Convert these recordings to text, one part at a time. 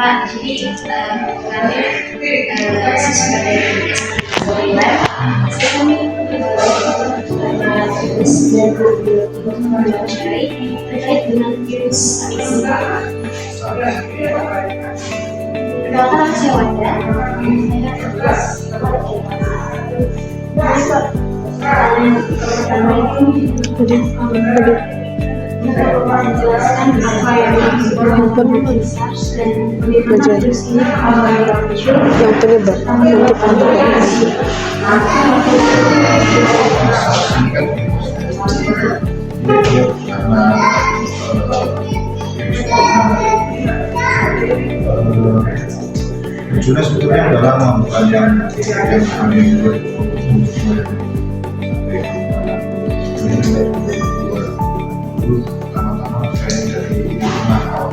Pak, jadi kami siswa dari SMA kami tugas belajar mempelajari terkait dengan virus perkenalkan saya Wanda. Pertama itu menjelaskan apa yang disebut SARS dan bagaimana virus ini yang penyebar munculnya sebetulnya udah lama, bukan yang kami buat pertama-tama saya dari tengah awal.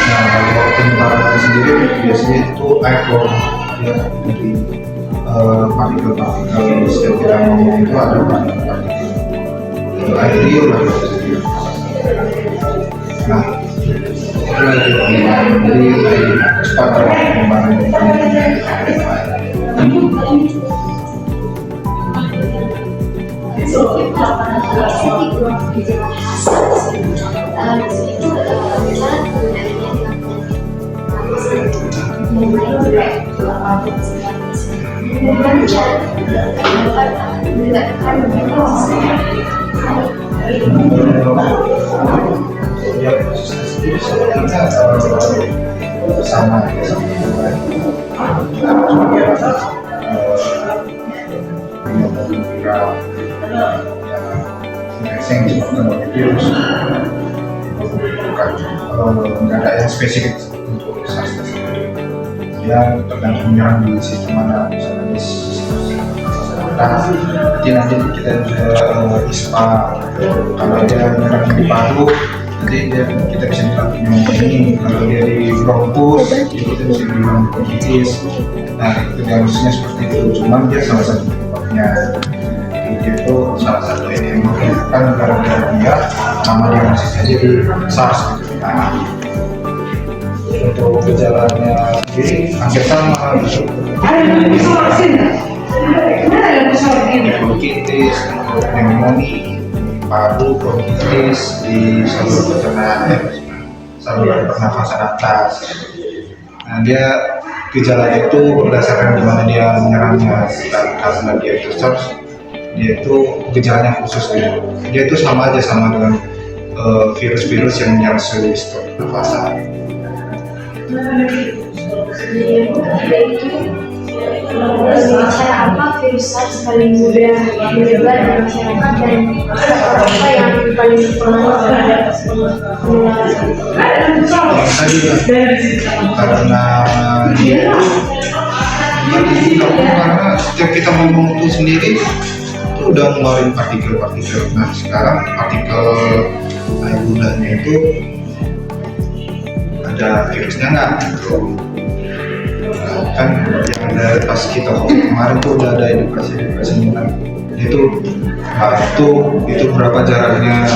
Nah, kalau penyebarannya sendiri biasanya itu airborne, ya, dari partikel-partikel setiap kita ngomong itu ada partikel air liur lah gitu. Nah, jadi cepat penyebaran. Sama infeksi disebabkan oleh virus, nggak ada yang spesifik untuk SARS tersebut. Dia tergantung menyerang di sistem mana, misalnya di sistem nanti kita juga ISPA. Kalau dia menyerang di paru, nanti kita bisa bilang pneumonia. Kalau dia di bronkus, kita bisa bilang bronkitis. Nah, itu harusnya seperti itu. Cuman dia salah satu penyebabnya. Dia itu salah satu yang kan gara-gara dia nama dia masih saja di SARS. Nah, untuk gejalanya sendiri hampir sama. Bronkitis, pneumonia, paru, bronkitis di saluran pencernaan, saluran pernafasan atas. Nah, dia gejalanya itu berdasarkan gimana dia menyerangnya. Karena dia itu SARS, dia itu gejalanya khusus gitu. Dia itu sama aja sama dengan virus-virus yang menyerang sistem pernafasan. Cara apa virus SARS paling mudah menyebar di masyarakat dan apa yang paling penularan? Tadi karena dia karena setiap kita ngomong itu sendiri itu udah ngeluarin partikel-partikel. Nah, sekarang partikel air udahnya itu ada virusnya nggak gitu. Kan yang ada pas kita kemarin tuh udah ada edukasi kan itu itu berapa jaraknya,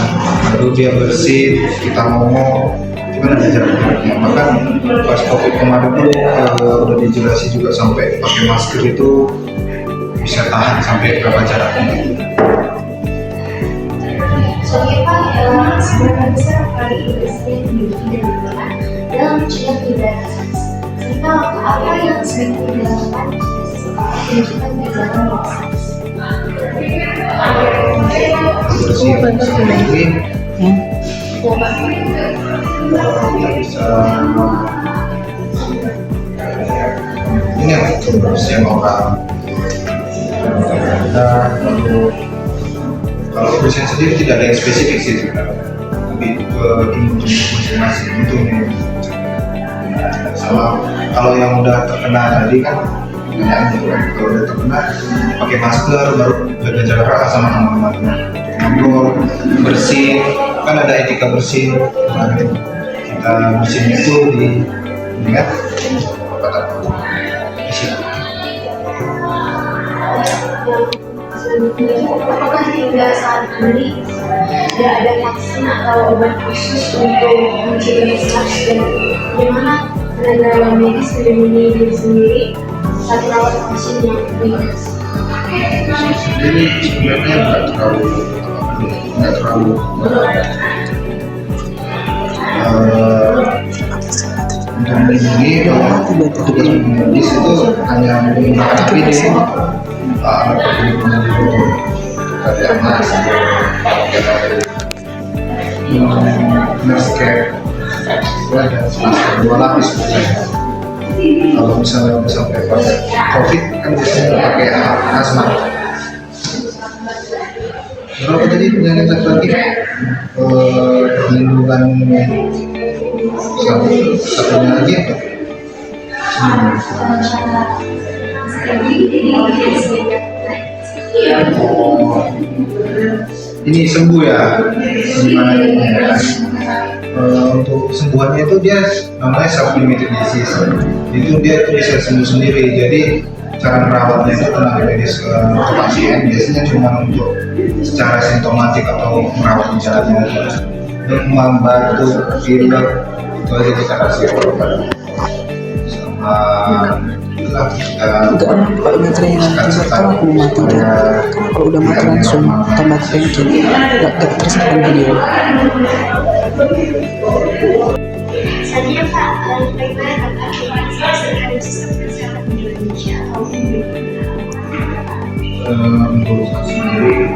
baru dia bersih, kita ngomong itu kan ada jaraknya. Bahkan pas COVID kemarin tuh udah dijelasin juga sampai pakai masker itu bisa tahan sampai berapa jaraknya. Soalnya Pak, seberapa besar kali investasi yang dilakukan dalam mencegah penyebaran SARS? Serta apa yang sebaiknya dilakukan menunjukkan gejala SARS? Bersih sendiri kita bisa ini ya bersih orang. Kalau kebersihan sendiri tidak ada yang spesifik sih sebenarnya, lebih ke imun masing-masing itu nih. Sama kalau yang udah terkena tadi kan kalau udah terkena pakai masker, baru jaga jarak sama teman-teman, ngobrol, bersih, kan ada etika bersih. Kita bersihnya itu diingat Apakah hingga saat ini tidak ada vaksin atau obat khusus untuk mencegah SARS, dan bagaimana tenaga medis melindungi diri sendiri saat merawat pasien yang bebas. Jadi sebenarnya nggak terlalu untuk melindungi petugas medis itu hanya menggunakan APD, alat pelindung diri, dari mas, nurse care, ada masker 2 lapis misalnya. Kalau misalnya udah sampai pakai COVID kan biasanya pakai hazmat. Berapa tadi penyakit lagi? Perlindungan satunya lagi apa? Ini sembuh ya, gimana ya? Untuk kesembuhannya itu dia namanya self-limited disease. Dia bisa sembuh sendiri. Jadi cara merawatnya itu tenaga medis untuk pasien biasanya cuma untuk secara simptomatik atau merawat gejalanya aja. Untuk membantu pilek itu aja kita kasih obat sama itulah Enggak enak Pak baterainya nanti kalau aku mati dah. Karena kalau udah mati langsung tambah cranky. Enggak tersimpan video. Selanjutnya Pak, bagaimana Bapak terhadap sistem kesehatan di Indonesia atau di untuk saya sendiri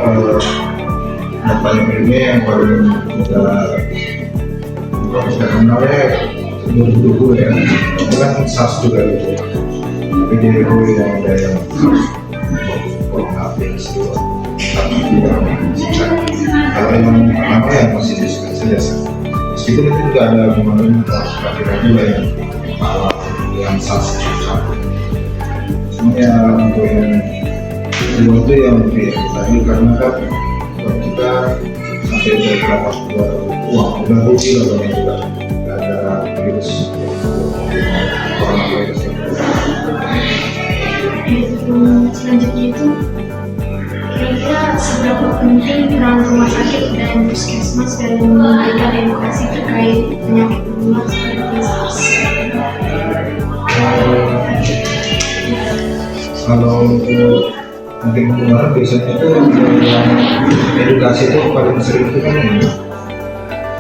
yang paling ini yang paling kita kenal ya 2020 ya, itu kan SARS juga gitu. Tapi dia itu yang ada yang coronavirus itu. Kalau yang pertama yang masih disebut saja. Meskipun itu juga ada kemarin kira juga yang SARS itu. Cuma ya untuk yang kedua itu yang lebih tadi karena kan kita sampai beberapa udah rugi lah banyak juga ada virus coronavirus. Selanjutnya itu kira-kira seberapa penting peran rumah sakit dan puskesmas dalam memberikan edukasi terkait penyakit menular seperti SARS? Kalau untuk mungkin kemarin biasanya itu edukasi itu paling sering itu kan ini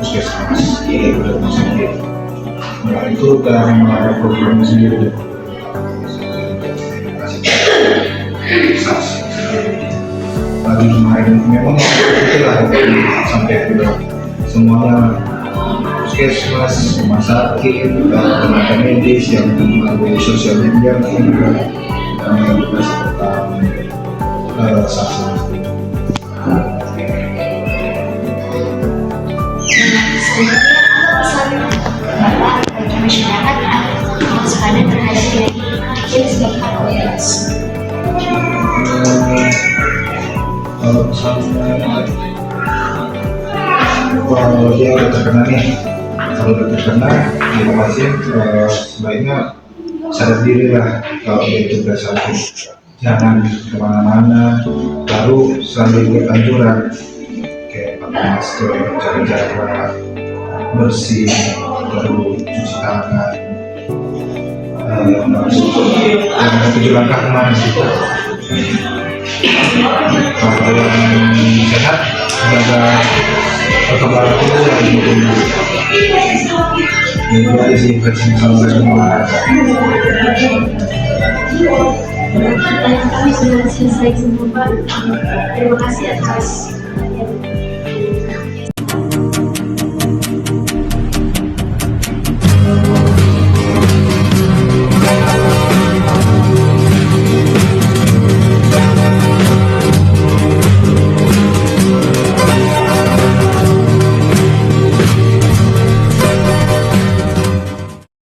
puskesmas, rumah sakit. Nah itu udah ada program sendiri. Lagi kemarin memang itu lah sampai ke semuanya puskesmas, rumah sakit, tenaga medis yang melalui sosial media juga edukasi tentang SARS. Selanjutnya, apa pesan Bapak bagi masyarakat agar waspada terhadap penyakit jenis COVID-19? Kalau misalnya kalau dia udah terkena nih, kalau udah terkena dia pasien sebaiknya sadar diri lah kalau dia itu udah sakit, jangan kemana-mana, baru selalu ikut anjuran kayak pakai masker, jaga jarak, bersih, baru cuci tangan, yang 7 langkah kemarin sih. Kalau yang sehat jaga kekebalan tubuh yang bertumbuh. Itu aja sih presiden sama semua. Kami sudah selesai semua Pak. Terima kasih atas